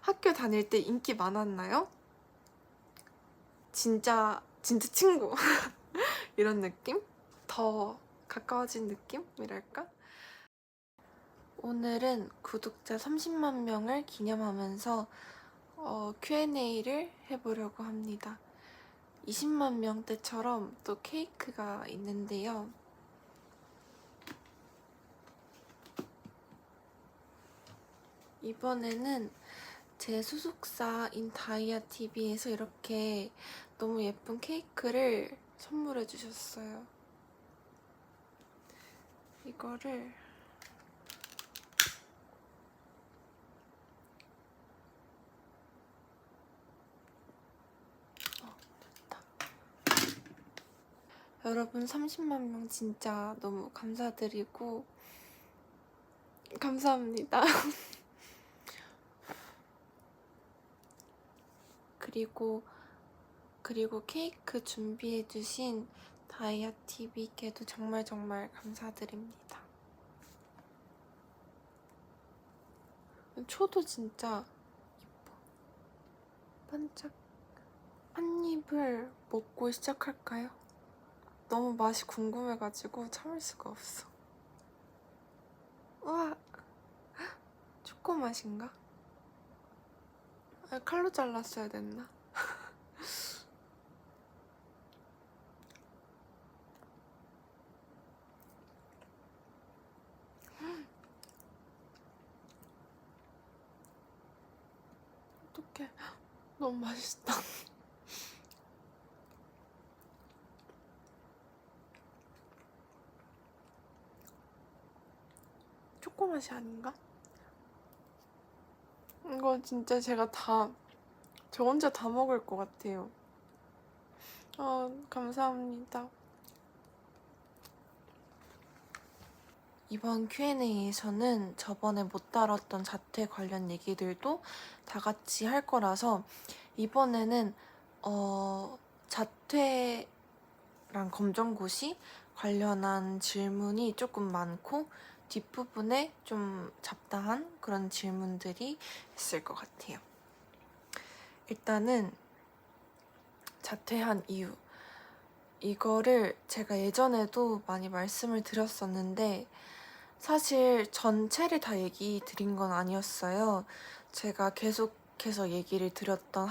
학교 다닐 때 인기 많았나요? 진짜 친구 이런 느낌? 더 가까워진 느낌이랄까? 오늘은 구독자 30만 명을 기념하면서 Q&A를 해보려고 합니다. 20만 명 때처럼 또 케이크가 있는데요. 이번에는 제 소속사인 다이아TV에서 이렇게 너무 예쁜 케이크를 선물해 주셨어요. 이거를 됐다. 여러분 30만 명 진짜 너무 감사드리고 감사합니다. 그리고 케이크 준비해주신 다이아TV께도 정말 감사드립니다. 초도 진짜 예뻐. 반짝. 한 입을 먹고 시작할까요? 너무 맛이 궁금해가지고 참을 수가 없어. 우와! 초코 맛인가? 칼로 잘랐어야 됐나? 어떡해. 너무 맛있다. 초코 맛이 아닌가? 이거 진짜 저 혼자 다 먹을 것 같아요. 감사합니다. 이번 Q&A에서는 저번에 못 다뤘던 자퇴 관련 얘기들도 다 같이 할 거라서 이번에는 자퇴랑 검정고시 관련한 질문이 조금 많고 뒷부분에 좀 잡다한 그런 질문들이 있을 것 같아요. 일단은 자퇴한 이유. 이거를 제가 예전에도 많이 말씀을 드렸었는데 사실 전체를 다 얘기 드린 건 아니었어요. 제가 계속해서 얘기를 드렸던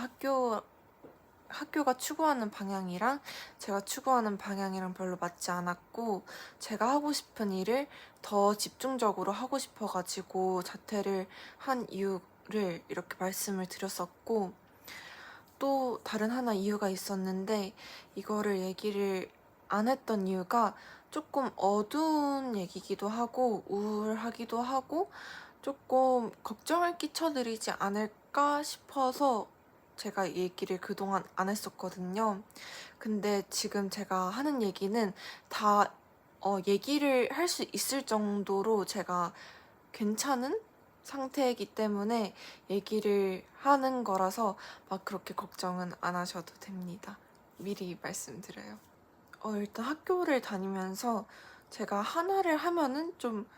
학교가 추구하는 방향이랑 제가 추구하는 방향이랑 별로 맞지 않았고 제가 하고 싶은 일을 더 집중적으로 하고 싶어가지고 자퇴를 한 이유를 이렇게 말씀을 드렸었고 또 다른 하나 이유가 있었는데 이거를 얘기를 안 했던 이유가 조금 어두운 얘기기도 하고 우울하기도 하고 조금 걱정을 끼쳐드리지 않을까 싶어서 제가 얘기를 그동안 안 했었거든요. 근데 지금 제가 하는 얘기는 다 얘기를 할 수 있을 정도로 제가 괜찮은 상태이기 때문에 얘기를 하는 거라서 막 그렇게 걱정은 안 하셔도 됩니다. 미리 말씀드려요. 일단 학교를 다니면서 제가 하나를 하면은 좀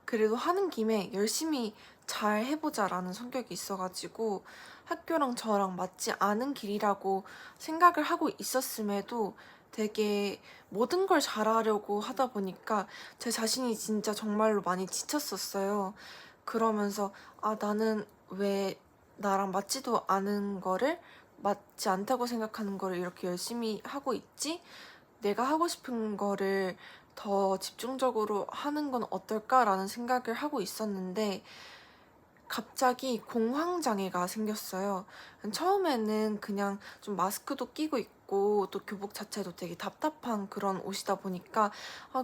그래도 하는 김에 열심히 잘 해보자라는 성격이 있어가지고 학교랑 저랑 맞지 않은 길이라고 생각을 하고 있었음에도 되게 모든 걸 잘하려고 하다 보니까 제 자신이 진짜 정말로 많이 지쳤었어요. 그러면서 나는 왜 나랑 맞지도 않은 거를 맞지 않다고 생각하는 거를 이렇게 열심히 하고 있지? 내가 하고 싶은 거를 더 집중적으로 하는 건 어떨까라는 생각을 하고 있었는데 갑자기 공황장애가 생겼어요. 처음에는 그냥 좀 마스크도 끼고 있고 또 교복 자체도 되게 답답한 그런 옷이다 보니까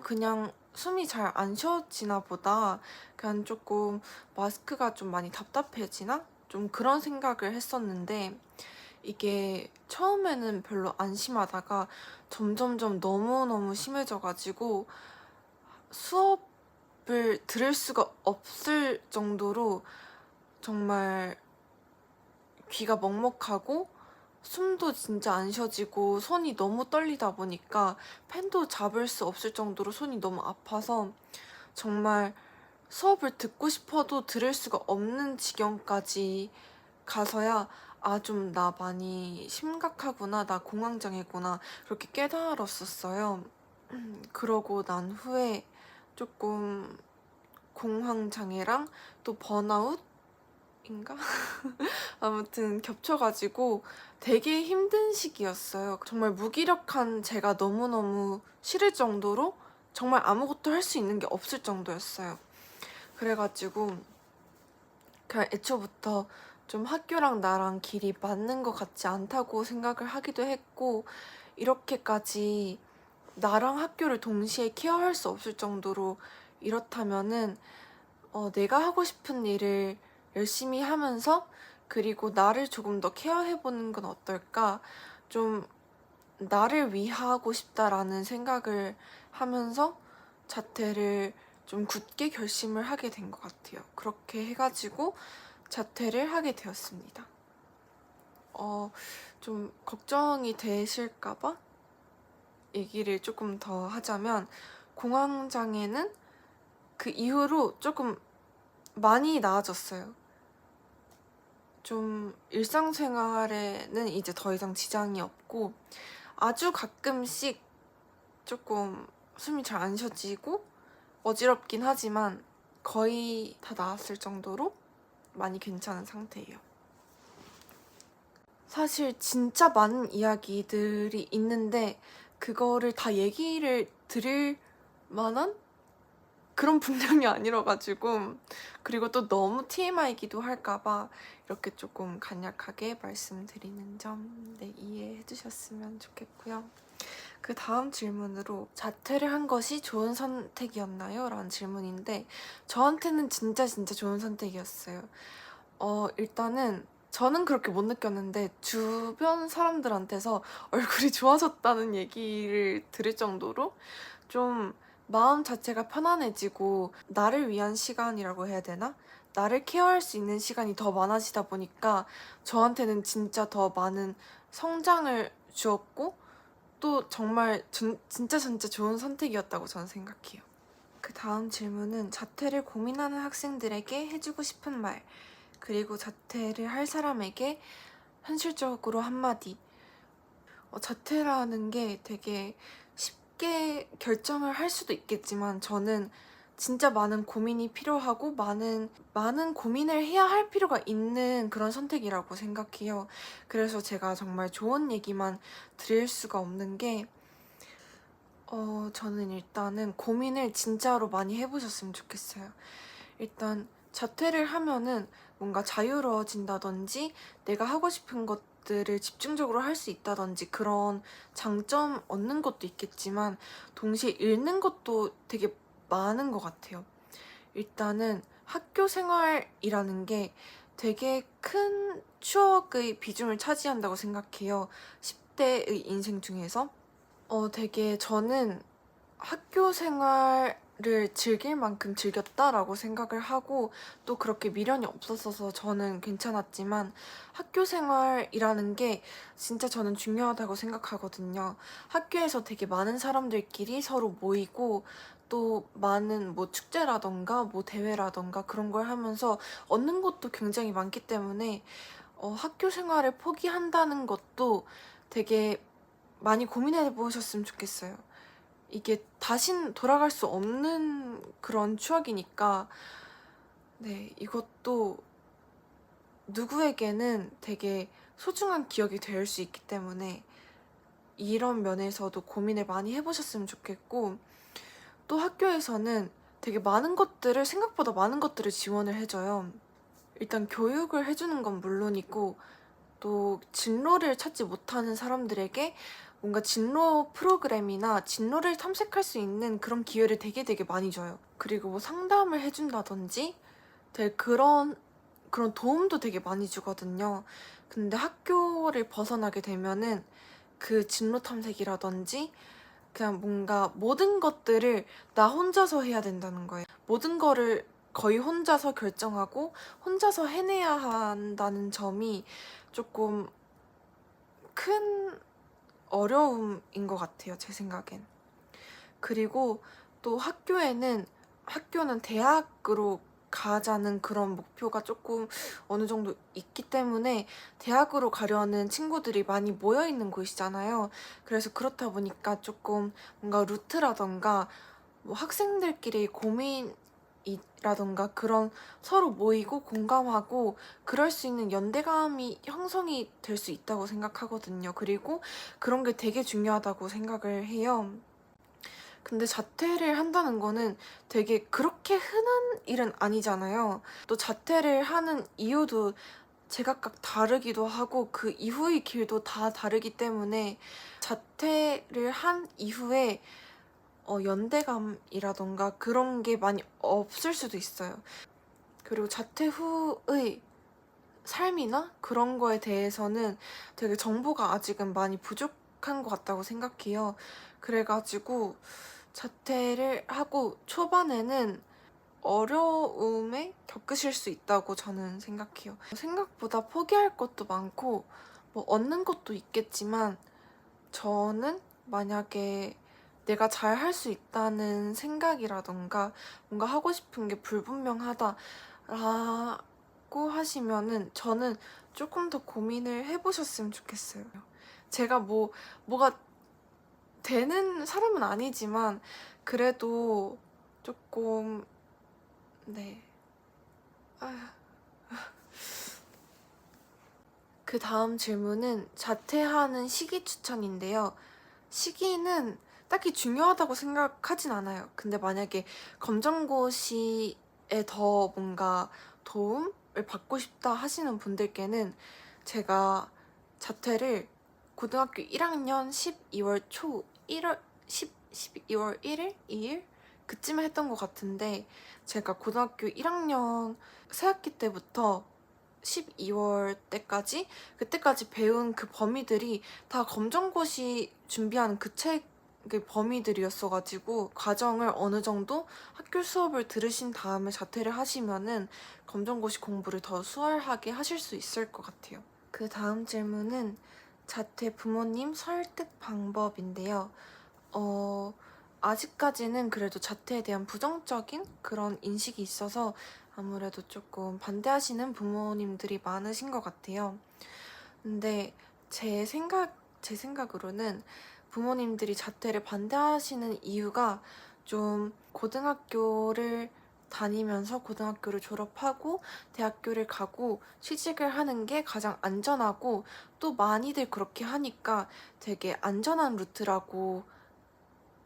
그냥 숨이 잘 안 쉬어지나 보다. 그냥 조금 마스크가 좀 많이 답답해지나? 좀 그런 생각을 했었는데 이게 처음에는 별로 안 심하다가 점점점 너무너무 심해져가지고 수업을 들을 수가 없을 정도로 정말 귀가 먹먹하고 숨도 진짜 안 쉬어지고 손이 너무 떨리다 보니까 펜도 잡을 수 없을 정도로 손이 너무 아파서 정말 수업을 듣고 싶어도 들을 수가 없는 지경까지 가서야 아, 좀 나 많이 심각하구나, 나 공황장애구나 그렇게 깨달았었어요. 그러고 난 후에 조금 공황장애랑 또 번아웃인가? 아무튼 겹쳐가지고 되게 힘든 시기였어요. 정말 무기력한 제가 너무너무 싫을 정도로 정말 아무것도 할 수 있는 게 없을 정도였어요. 그래가지고 그냥 애초부터 좀 학교랑 나랑 길이 맞는 것 같지 않다고 생각을 하기도 했고, 이렇게까지 나랑 학교를 동시에 케어할 수 없을 정도로 이렇다면은 내가 하고 싶은 일을 열심히 하면서 그리고 나를 조금 더 케어해보는 건 어떨까? 좀 나를 위하고 싶다라는 생각을 하면서 자퇴를 좀 굳게 결심을 하게 된 것 같아요. 그렇게 해가지고 자퇴를 하게 되었습니다. 좀 걱정이 되실까봐 얘기를 조금 더 하자면, 공황장애는 그 이후로 조금 많이 나아졌어요. 좀 일상생활에는 이제 더 이상 지장이 없고, 아주 가끔씩 조금 숨이 잘 안 쉬어지고 어지럽긴 하지만 거의 다 나았을 정도로 많이 괜찮은 상태예요. 사실 진짜 많은 이야기들이 있는데 그거를 다 얘기를 드릴 만한 그런 분량이 아니라가지고, 그리고 또 너무 TMI이기도 할까봐 이렇게 조금 간략하게 말씀드리는 점 이해해 주셨으면 좋겠고요. 그 다음 질문으로 자퇴를 한 것이 좋은 선택이었나요? 라는 질문인데, 저한테는 진짜 좋은 선택이었어요. 일단은 저는 그렇게 못 느꼈는데 주변 사람들한테서 얼굴이 좋아졌다는 얘기를 들을 정도로 좀 마음 자체가 편안해지고 나를 위한 시간이라고 해야 되나? 나를 케어할 수 있는 시간이 더 많아지다 보니까 저한테는 진짜 더 많은 성장을 주었고, 또 정말 진짜 좋은 선택이었다고 저는 생각해요. 그 다음 질문은 자퇴를 고민하는 학생들에게 해주고 싶은 말, 그리고 자퇴를 할 사람에게 현실적으로 한마디. 자퇴라는 게 되게 쉽게 결정을 할 수도 있겠지만 저는 진짜 많은 고민이 필요하고 많은 고민을 해야 할 필요가 있는 그런 선택이라고 생각해요. 그래서 제가 정말 좋은 얘기만 드릴 수가 없는 게, 저는 일단은 고민을 진짜로 많이 해보셨으면 좋겠어요. 일단 자퇴를 하면은 뭔가 자유로워진다든지 내가 하고 싶은 것들을 집중적으로 할 수 있다든지 그런 장점 얻는 것도 있겠지만 동시에 잃는 것도 되게 많은 것 같아요. 일단은 학교 생활이라는 게 되게 큰 추억의 비중을 차지한다고 생각해요. 10대의 인생 중에서. 되게 저는 학교 생활을 즐길 만큼 즐겼다라고 생각을 하고, 또 그렇게 미련이 없었어서 저는 괜찮았지만 학교 생활이라는 게 진짜 저는 중요하다고 생각하거든요. 학교에서 되게 많은 사람들끼리 서로 모이고 또 많은 뭐 축제라던가 뭐 대회라던가 그런 걸 하면서 얻는 것도 굉장히 많기 때문에 학교 생활을 포기한다는 것도 되게 많이 고민해 보셨으면 좋겠어요. 이게 다신 돌아갈 수 없는 그런 추억이니까, 네, 이것도 누구에게는 되게 소중한 기억이 될 수 있기 때문에 이런 면에서도 고민을 많이 해보셨으면 좋겠고, 또 학교에서는 되게 생각보다 많은 것들을 지원을 해줘요. 일단 교육을 해주는 건 물론이고, 또 진로를 찾지 못하는 사람들에게 뭔가 진로 프로그램이나 진로를 탐색할 수 있는 그런 기회를 되게 많이 줘요. 그리고 뭐 상담을 해준다든지 되게 그런 도움도 되게 많이 주거든요. 근데 학교를 벗어나게 되면은 그 진로 탐색이라든지 그냥 뭔가 모든 것들을 나 혼자서 해야 된다는 거예요. 모든 거를 거의 혼자서 결정하고 혼자서 해내야 한다는 점이 조금 큰 어려움인 것 같아요, 제 생각엔. 그리고 또 학교는 대학으로 가자는 그런 목표가 조금 어느 정도 있기 때문에 대학으로 가려는 친구들이 많이 모여 있는 곳이잖아요. 그래서 그렇다 보니까 조금 뭔가 루트라던가 뭐 학생들끼리 고민이라던가 그런 서로 모이고 공감하고 그럴 수 있는 연대감이 형성이 될 수 있다고 생각하거든요. 그리고 그런 게 되게 중요하다고 생각을 해요. 근데 자퇴를 한다는 거는 되게 그렇게 흔한 일은 아니잖아요. 또 자퇴를 하는 이유도 제각각 다르기도 하고 그 이후의 길도 다 다르기 때문에 자퇴를 한 이후에 연대감이라던가 그런 게 많이 없을 수도 있어요. 그리고 자퇴 후의 삶이나 그런 거에 대해서는 되게 정보가 아직은 많이 부족한 것 같다고 생각해요. 그래가지고 자퇴를 하고 초반에는 어려움에 겪으실 수 있다고 저는 생각해요. 생각보다 포기할 것도 많고 뭐 얻는 것도 있겠지만 저는 만약에 내가 잘 할 수 있다는 생각이라던가 뭔가 하고 싶은 게 불분명하다라고 하시면은 저는 조금 더 고민을 해보셨으면 좋겠어요. 제가 뭐가 되는 사람은 아니지만 그래도 조금 네. 그 다음 질문은 자퇴하는 시기 추천인데요. 시기는 딱히 중요하다고 생각하진 않아요. 근데 만약에 검정고시에 더 뭔가 도움을 받고 싶다 하시는 분들께는 제가 자퇴를 고등학교 1학년 12월 초 1월 12월 1일? 2일? 그쯤에 했던 것 같은데 제가 고등학교 1학년 새학기 때부터 12월 때까지 그때까지 배운 그 범위들이 다 검정고시 준비하는 그 책의 범위들이었어가지고 과정을 어느 정도 학교 수업을 들으신 다음에 자퇴를 하시면은 검정고시 공부를 더 수월하게 하실 수 있을 것 같아요. 그 다음 질문은 자퇴 부모님 설득 방법인데요. 아직까지는 그래도 자퇴에 대한 부정적인 그런 인식이 있어서 아무래도 조금 반대하시는 부모님들이 많으신 것 같아요. 근데 제 생각으로는 부모님들이 자퇴를 반대하시는 이유가 좀 고등학교를 다니면서 고등학교를 졸업하고 대학교를 가고 취직을 하는 게 가장 안전하고 또 많이들 그렇게 하니까 되게 안전한 루트라고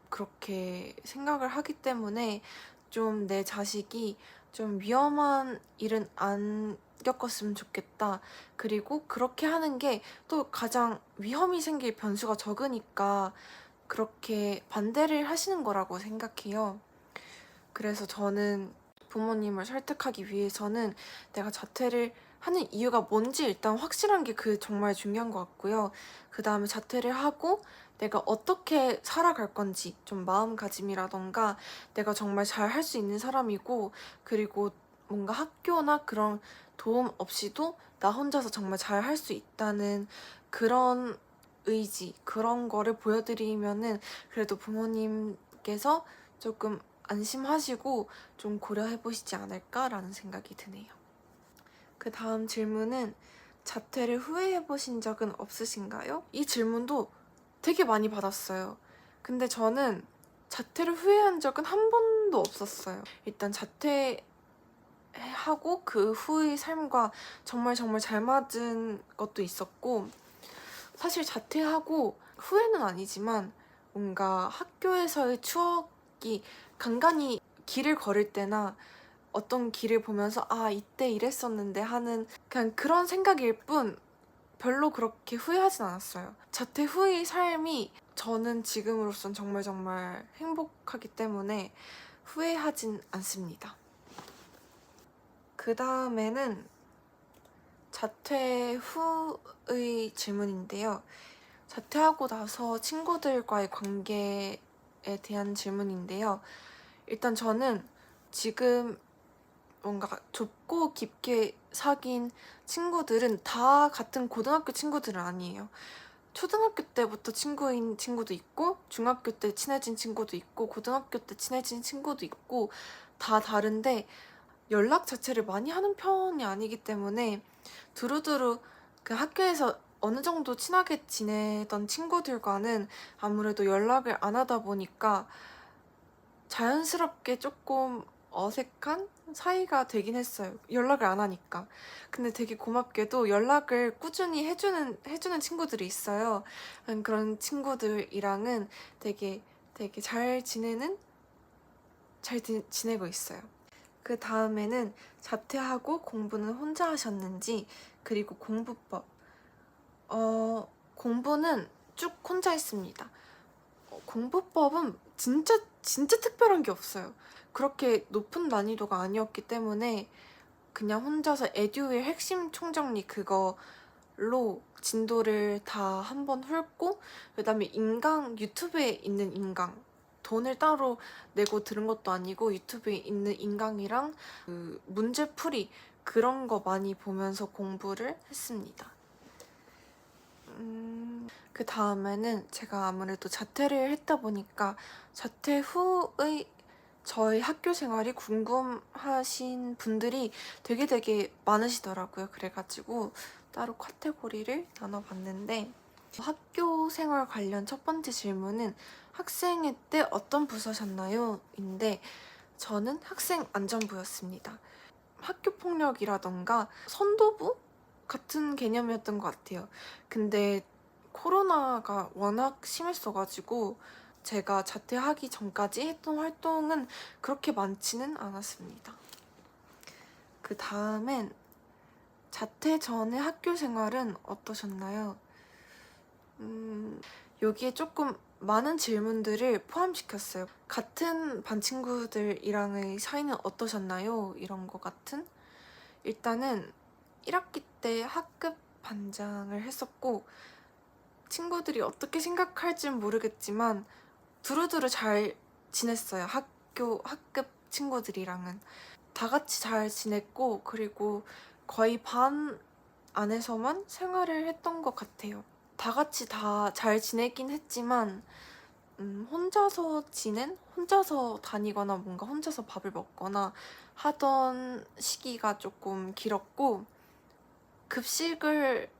그렇게 생각을 하기 때문에 좀 내 자식이 좀 위험한 일은 안 겪었으면 좋겠다. 그리고 그렇게 하는 게 또 가장 위험이 생길 변수가 적으니까 그렇게 반대를 하시는 거라고 생각해요. 그래서 저는 부모님을 설득하기 위해서는 내가 자퇴를 하는 이유가 뭔지 일단 확실한 게 그 정말 중요한 것 같고요. 그 다음에 자퇴를 하고 내가 어떻게 살아갈 건지 좀 마음가짐이라던가 내가 정말 잘 할 수 있는 사람이고 그리고 뭔가 학교나 그런 도움 없이도 나 혼자서 정말 잘 할 수 있다는 그런 의지, 그런 거를 보여드리면은 그래도 부모님께서 조금 안심하시고 좀 고려해보시지 않을까라는 생각이 드네요. 그 다음 질문은 자퇴를 후회해보신 적은 없으신가요? 이 질문도 되게 많이 받았어요. 근데 저는 자퇴를 후회한 적은 한 번도 없었어요. 일단 자퇴하고 그 후의 삶과 정말 잘 맞은 것도 있었고 사실 자퇴하고 후회는 아니지만 뭔가 학교에서의 추억이 간간히 길을 걸을 때나 어떤 길을 보면서 아 이때 이랬었는데 하는 그냥 그런 생각일 뿐 별로 그렇게 후회하진 않았어요. 자퇴 후의 삶이 저는 지금으로선 정말 행복하기 때문에 후회하진 않습니다. 그 다음에는 자퇴 후의 질문인데요. 자퇴하고 나서 친구들과의 관계에 대한 질문인데요. 일단 저는 지금 뭔가 좁고 깊게 사귄 친구들은 다 같은 고등학교 친구들은 아니에요. 초등학교 때부터 친구인 친구도 있고 중학교 때 친해진 친구도 있고 고등학교 때 친해진 친구도 있고 다 다른데 연락 자체를 많이 하는 편이 아니기 때문에 두루두루 그 학교에서 어느 정도 친하게 지내던 친구들과는 아무래도 연락을 안 하다 보니까 자연스럽게 조금 어색한 사이가 되긴 했어요. 연락을 안 하니까. 근데 되게 고맙게도 연락을 꾸준히 해주는 친구들이 있어요. 그런 친구들이랑은 되게 잘 지내고 있어요. 그 다음에는 자퇴하고 공부는 혼자 하셨는지, 그리고 공부법. 공부는 쭉 혼자 했습니다. 공부법은 진짜 특별한 게 없어요. 그렇게 높은 난이도가 아니었기 때문에 그냥 혼자서 에듀윌 핵심 총정리 그걸로 진도를 다 한번 훑고, 그 다음에 유튜브에 있는 인강, 돈을 따로 내고 들은 것도 아니고 유튜브에 있는 인강이랑 그 문제풀이 그런 거 많이 보면서 공부를 했습니다. 그 다음에는 제가 아무래도 자퇴를 했다 보니까 자퇴 후의 저희 학교 생활이 궁금하신 분들이 되게 많으시더라고요. 그래가지고 따로 카테고리를 나눠봤는데, 학교 생활 관련 첫 번째 질문은 학생회 때 어떤 부서셨나요? 인데 저는 학생 안전부였습니다. 학교 폭력이라던가 선도부 같은 개념이었던 것 같아요. 근데 코로나가 워낙 심했어가지고 제가 자퇴하기 전까지 했던 활동은 그렇게 많지는 않았습니다. 그 다음엔 자퇴 전의 학교 생활은 어떠셨나요? 여기에 조금 많은 질문들을 포함시켰어요. 같은 반 친구들이랑의 사이는 어떠셨나요? 이런 거 같은? 일단은 1학기 때 학급 반장을 했었고, 친구들이 어떻게 생각할진 모르겠지만 두루두루 잘 지냈어요. 학급 친구들이랑은 다 같이 잘 지냈고, 그리고 거의 반 안에서만 생활을 했던 것 같아요. 다 같이 다 잘 지내긴 했지만 혼자서 다니거나 뭔가 혼자서 밥을 먹거나 하던 시기가 조금 길었고, 급식을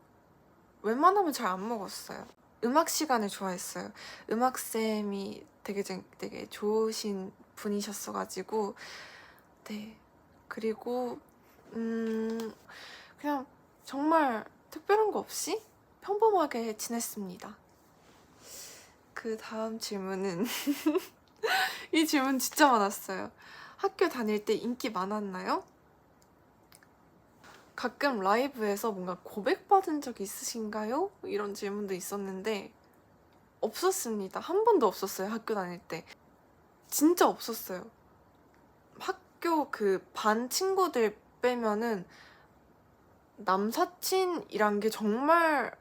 웬만하면 잘 안 먹었어요. 음악 시간을 좋아했어요. 음악쌤이 되게 좋으신 분이셨어가지고, 네. 그리고 그냥 정말 특별한 거 없이 평범하게 지냈습니다. 그 다음 질문은 이 질문 진짜 많았어요. 학교 다닐 때 인기 많았나요? 가끔 라이브에서 뭔가 고백받은 적 있으신가요? 이런 질문도 있었는데 없었습니다. 한 번도 없었어요. 학교 다닐 때 진짜 없었어요. 학교 그 반 친구들 빼면은 남사친이란 게 정말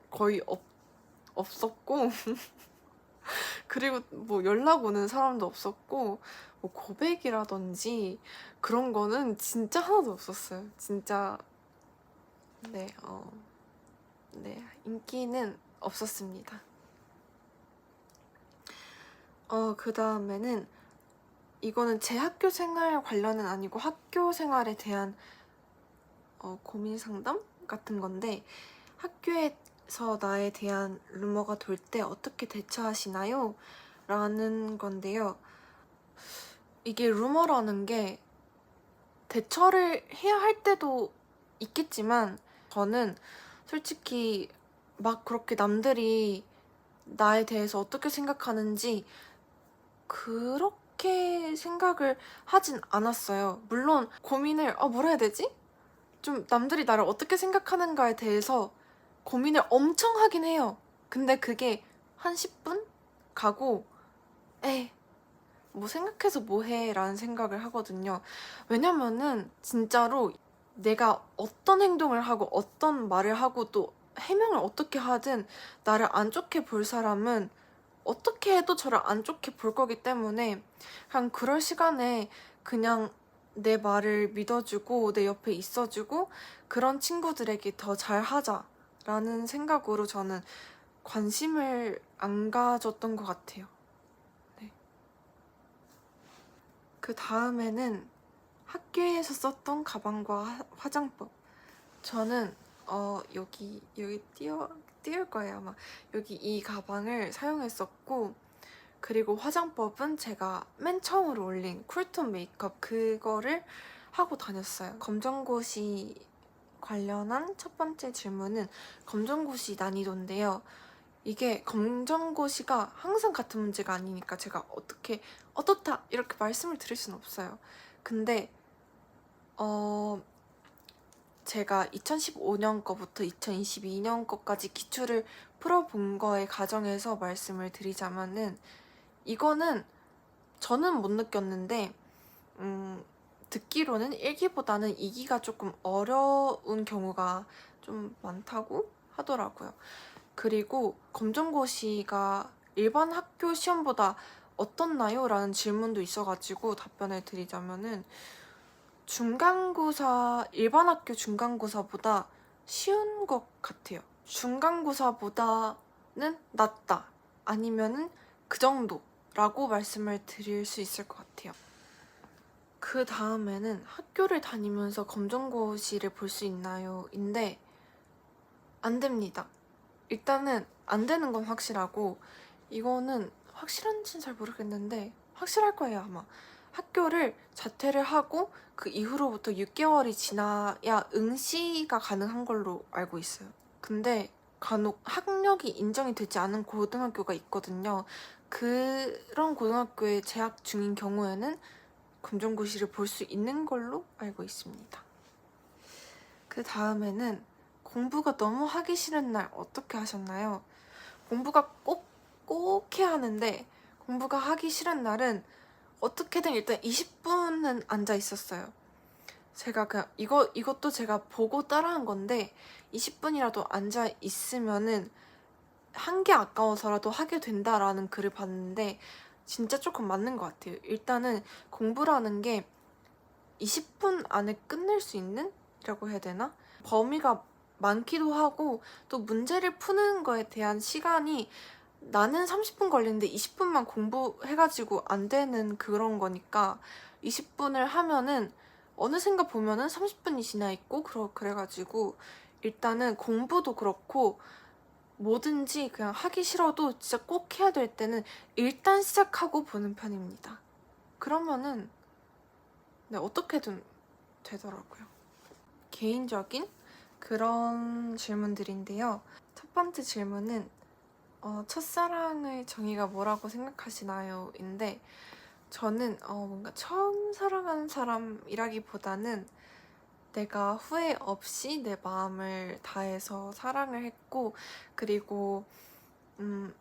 거의 없었고 그리고 뭐 연락 오는 사람도 없었고, 뭐 고백이라든지 그런 거는 진짜 하나도 없었어요. 진짜. 네, 네, 인기는 없었습니다. 그 다음에는 이거는 제 학교 생활 관련은 아니고 학교 생활에 대한 고민 상담 같은 건데, 학교에서 나에 대한 루머가 돌 때 어떻게 대처하시나요? 라는 건데요. 이게 루머라는 게 대처를 해야 할 때도 있겠지만, 저는 솔직히 막 그렇게 남들이 나에 대해서 어떻게 생각하는지 그렇게 생각을 하진 않았어요. 물론 고민을 뭐라 해야 되지? 좀 남들이 나를 어떻게 생각하는가에 대해서 고민을 엄청 하긴 해요. 근데 그게 한 10분 가고 에이 뭐 생각해서 뭐해 라는 생각을 하거든요. 왜냐면은 진짜로 내가 어떤 행동을 하고 어떤 말을 하고 또 해명을 어떻게 하든 나를 안 좋게 볼 사람은 어떻게 해도 저를 안 좋게 볼 거기 때문에 그냥 그럴 시간에 그냥 내 말을 믿어주고 내 옆에 있어주고 그런 친구들에게 더 잘하자라는 생각으로 저는 관심을 안 가졌던 것 같아요. 네. 그 다음에는 학교에서 썼던 가방과 화장법. 저는 여기 띄울 거예요 아마. 여기 이 가방을 사용했었고, 그리고 화장법은 제가 맨 처음으로 올린 쿨톤 메이크업 그거를 하고 다녔어요. 검정고시 관련한 첫 번째 질문은 검정고시 난이도인데요. 이게 검정고시가 항상 같은 문제가 아니니까 제가 어떻게 어떻다 이렇게 말씀을 드릴 수는 없어요. 근데 제가 2015년 거부터 2022년 거까지 기출을 풀어본 거의 과정에서 말씀을 드리자면은, 이거는 저는 못 느꼈는데 듣기로는 1기보다는 2기가 조금 어려운 경우가 좀 많다고 하더라고요. 그리고 검정고시가 일반 학교 시험보다 어떻나요? 라는 질문도 있어가지고 답변을 드리자면은, 일반 학교 중간고사보다 쉬운 것 같아요. 중간고사보다는 낫다, 아니면은 그 정도라고 말씀을 드릴 수 있을 것 같아요. 그 다음에는 학교를 다니면서 검정고시를 볼 수 있나요? 인데 안 됩니다. 일단은 안 되는 건 확실하고, 이거는 확실한지는 잘 모르겠는데 확실할 거예요 아마. 학교를 자퇴를 하고 그 이후로부터 6개월이 지나야 응시가 가능한 걸로 알고 있어요. 근데 간혹 학력이 인정이 되지 않은 고등학교가 있거든요. 그런 고등학교에 재학 중인 경우에는 검정고시를 볼 수 있는 걸로 알고 있습니다. 그 다음에는 공부가 너무 하기 싫은 날 어떻게 하셨나요? 공부가 꼭 해야 하는데 공부가 하기 싫은 날은 어떻게든 일단 20분은 앉아 있었어요. 제가 그냥 이것도 제가 보고 따라한 건데, 20분이라도 앉아 있으면은 한 게 아까워서라도 하게 된다라는 글을 봤는데 진짜 조금 맞는 것 같아요. 일단은 공부라는 게 20분 안에 끝낼 수 있는? 라고 해야 되나? 범위가 많기도 하고, 또 문제를 푸는 거에 대한 시간이 나는 30분 걸리는데 20분만 공부해가지고 안 되는 그런 거니까, 20분을 하면은 어느샌가 보면은 30분이 지나 있고 그래가지고 일단은 공부도 그렇고 뭐든지 그냥 하기 싫어도 진짜 꼭 해야 될 때는 일단 시작하고 보는 편입니다. 그러면은 네, 어떻게든 되더라고요. 개인적인 그런 질문들인데요. 첫 번째 질문은 첫사랑의 정의가 뭐라고 생각하시나요? 인데, 저는 뭔가 처음 사랑하는 사람이라기보다는 내가 후회 없이 내 마음을 다해서 사랑을 했고, 그리고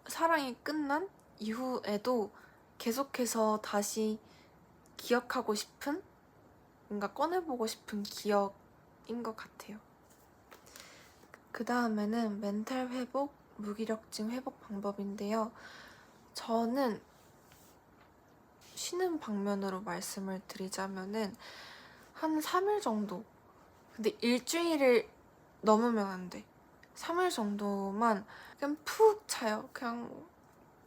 사랑이 끝난 이후에도 계속해서 다시 기억하고 싶은, 뭔가 꺼내보고 싶은 기억인 것 같아요. 그 다음에는 멘탈 회복, 무기력증 회복 방법인데요. 저는 쉬는 방면으로 말씀을 드리자면은 한 3일 정도, 근데 일주일을 넘으면 안 돼. 3일 정도만 그냥 푹 자요. 그냥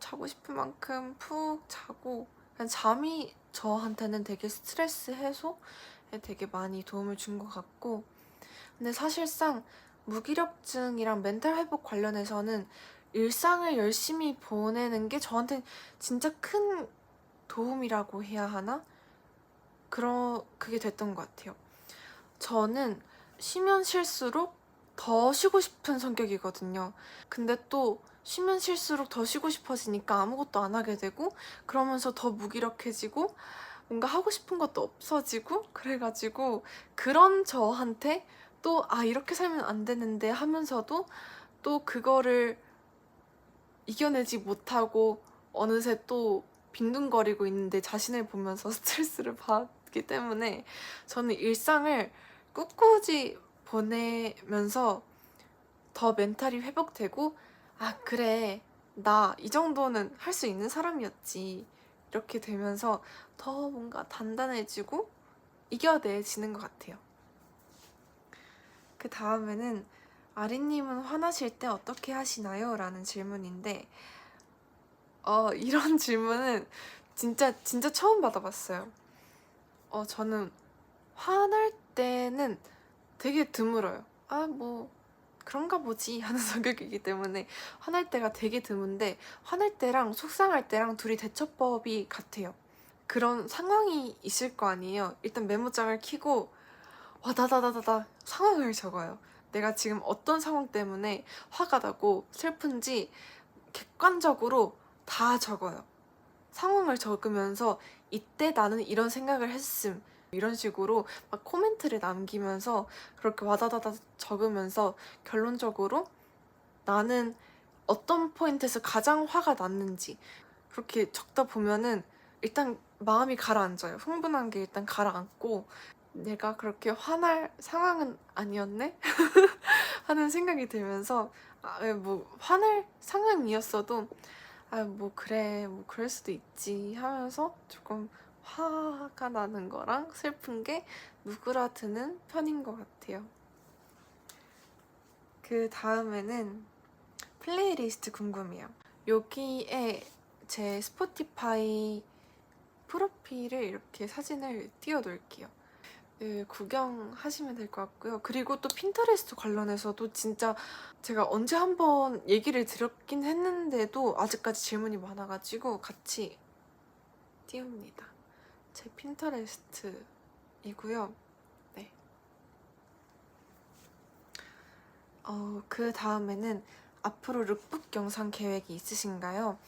자고 싶은 만큼 푹 자고, 그냥 잠이 저한테는 되게 스트레스 해소에 되게 많이 도움을 준 것 같고, 근데 사실상 무기력증이랑 멘탈 회복 관련해서는 일상을 열심히 보내는 게 저한테 진짜 큰 도움이라고 해야 하나? 그게 됐던 것 같아요. 저는 쉬면 쉴수록 더 쉬고 싶은 성격이거든요. 근데 또 쉬면 쉴수록 더 쉬고 싶어지니까 아무것도 안 하게 되고, 그러면서 더 무기력해지고 뭔가 하고 싶은 것도 없어지고, 그래가지고 그런 저한테 또 이렇게 살면 안 되는데 하면서도 또 그거를 이겨내지 못하고 어느새 또 빈둥거리고 있는데 자신을 보면서 스트레스를 받기 때문에, 저는 일상을 꿋꿋이 보내면서 더 멘탈이 회복되고, 그래, 나 이 정도는 할 수 있는 사람이었지, 이렇게 되면서 더 뭔가 단단해지고 이겨내지는 것 같아요. 그 다음에는 아리님은 화나실 때 어떻게 하시나요? 라는 질문인데, 이런 질문은 진짜 처음 받아봤어요. 저는 화날 때는 되게 드물어요. 아, 뭐 그런가 보지 하는 성격이기 때문에 화날 때가 되게 드문데, 화날 때랑 속상할 때랑 둘이 대처법이 같아요. 그런 상황이 있을 거 아니에요. 일단 메모장을 켜고 와다다다다다 상황을 적어요. 내가 지금 어떤 상황 때문에 화가 나고 슬픈지 객관적으로 다 적어요. 상황을 적으면서 이때 나는 이런 생각을 했음, 이런 식으로 막 코멘트를 남기면서 그렇게 와다다다 적으면서 결론적으로 나는 어떤 포인트에서 가장 화가 났는지 그렇게 적다 보면은 일단 마음이 가라앉아요. 흥분한 게 일단 가라앉고, 내가 그렇게 화날 상황은 아니었네? 하는 생각이 들면서, 뭐 화날 상황이었어도 뭐 그래, 뭐 그럴 수도 있지 하면서 조금 화가 나는 거랑 슬픈 게 누그러드는 편인 것 같아요. 그 다음에는 플레이리스트 궁금해요. 여기에 제 스포티파이 프로필을 이렇게 사진을 띄워놓을게요. 네, 구경하시면 될 것 같고요. 그리고 또 핀터레스트 관련해서도 진짜 제가 언제 한번 얘기를 드렸긴 했는데도 아직까지 질문이 많아가지고 같이 띄웁니다. 제 핀터레스트이고요. 네. 그 다음에는 앞으로 룩북 영상 계획이 있으신가요?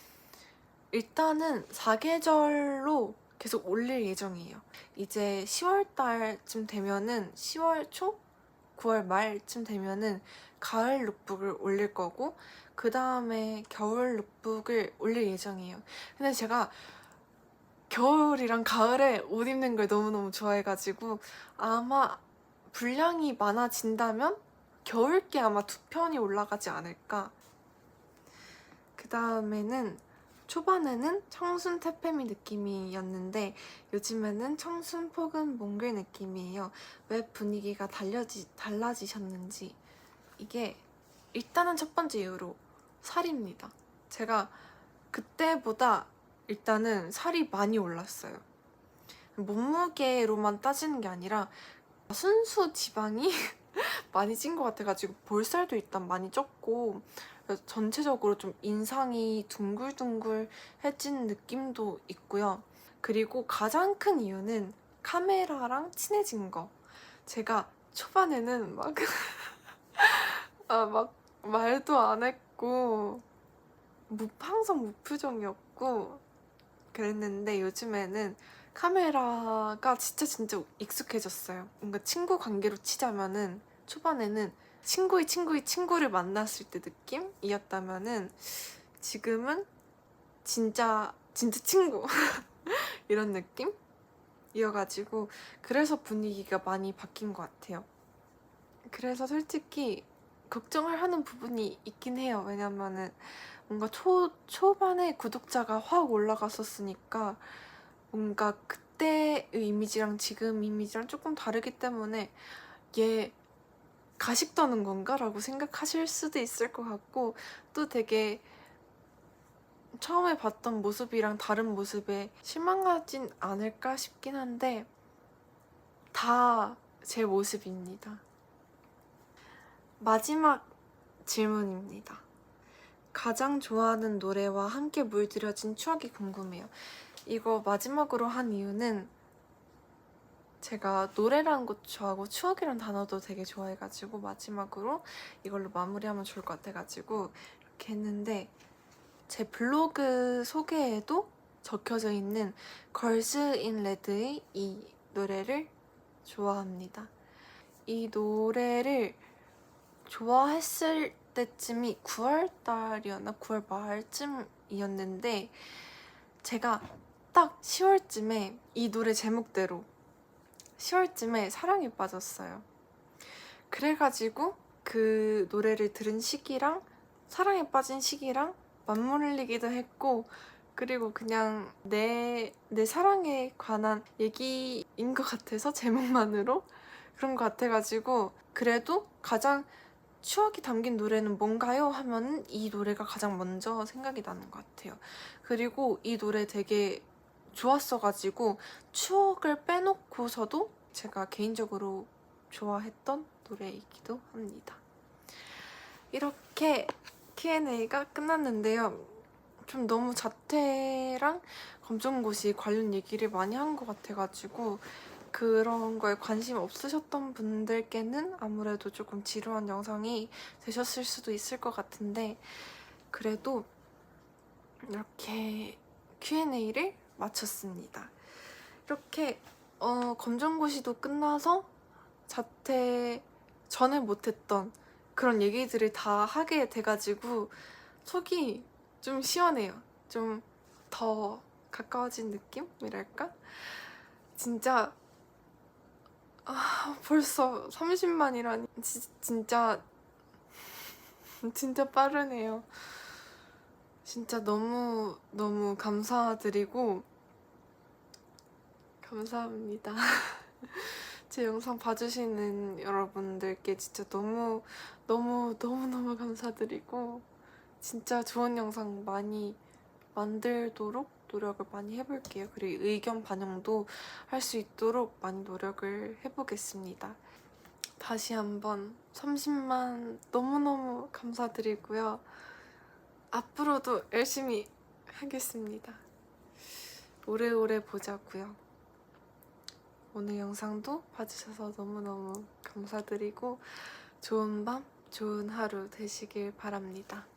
일단은 사계절로 계속 올릴 예정이에요. 이제 10월 달쯤 되면은 10월 초? 9월 말쯤 되면은 가을 룩북을 올릴 거고, 그 다음에 겨울 룩북을 올릴 예정이에요. 근데 제가 겨울이랑 가을에 옷 입는 걸 너무너무 좋아해가지고 아마 분량이 많아진다면 겨울께 아마 2편이 올라가지 않을까. 그 다음에는 초반에는 청순 태페미 느낌이었는데 요즘에는 청순 폭은 몽글 느낌이에요. 왜 분위기가 달라지셨는지. 이게 일단은 첫 번째 이유로 살입니다. 제가 그때보다 일단은 살이 많이 올랐어요. 몸무게로만 따지는 게 아니라 순수 지방이 많이 찐 것 같아가지고 볼살도 일단 많이 쪘고, 전체적으로 좀 인상이 둥글둥글해진 느낌도 있고요. 그리고 가장 큰 이유는 카메라랑 친해진 거. 제가 초반에는 막 막 말도 안 했고 항상 무표정이었고 그랬는데, 요즘에는 카메라가 진짜 익숙해졌어요. 뭔가 친구 관계로 치자면은 초반에는 친구의 친구의 친구를 만났을 때 느낌이었다면은 지금은 진짜 친구 이런 느낌이어가지고, 그래서 분위기가 많이 바뀐 것 같아요. 그래서 솔직히 걱정을 하는 부분이 있긴 해요. 왜냐면은 뭔가 초반에 구독자가 확 올라갔었으니까 뭔가 그때의 이미지랑 지금 이미지랑 조금 다르기 때문에 얘 가식 떠는 건가? 라고 생각하실 수도 있을 것 같고, 또 되게 처음에 봤던 모습이랑 다른 모습에 실망하진 않을까 싶긴 한데 다 제 모습입니다. 마지막 질문입니다. 가장 좋아하는 노래와 함께 물들여진 추억이 궁금해요. 이거 마지막으로 한 이유는 제가 노래라는 것도 좋아하고 추억이란 단어도 되게 좋아해가지고 마지막으로 이걸로 마무리하면 좋을 것 같아가지고 이렇게 했는데, 제 블로그 소개에도 적혀져 있는 걸스 인 레드의 이 노래를 좋아합니다. 이 노래를 좋아했을 때쯤이 9월달이었나? 9월 말쯤이었는데 제가 딱 10월쯤에 이 노래 제목대로 10월쯤에 사랑에 빠졌어요. 그래가지고 그 노래를 들은 시기랑 사랑에 빠진 시기랑 맞물리기도 했고, 그리고 그냥 내 사랑에 관한 얘기인 것 같아서 제목만으로 그런 것 같아가지고, 그래도 가장 추억이 담긴 노래는 뭔가요? 하면은 이 노래가 가장 먼저 생각이 나는 것 같아요. 그리고 이 노래 되게 좋았어가지고 추억을 빼놓고서도 제가 개인적으로 좋아했던 노래이기도 합니다. 이렇게 Q&A가 끝났는데요. 좀 너무 자퇴랑 검정고시 관련 얘기를 많이 한 것 같아가지고 그런 거에 관심 없으셨던 분들께는 아무래도 조금 지루한 영상이 되셨을 수도 있을 것 같은데, 그래도 이렇게 Q&A를 마쳤습니다. 이렇게 검정고시도 끝나서 자퇴 전에 못했던 그런 얘기들을 다 하게 돼가지고 속이 좀 시원해요. 좀 더 가까워진 느낌이랄까? 진짜 벌써 30만이라니 진짜 진짜 빠르네요. 진짜 너무 감사드리고 감사합니다. 제 영상 봐주시는 여러분들께 진짜 너무 감사드리고 진짜 좋은 영상 많이 만들도록 노력을 많이 해볼게요. 그리고 의견 반영도 할 수 있도록 많이 노력을 해보겠습니다. 다시 한번 30만 너무너무 감사드리고요. 앞으로도 열심히 하겠습니다. 오래오래 보자고요. 오늘 영상도 봐주셔서 너무너무 감사드리고 좋은 밤, 좋은 하루 되시길 바랍니다.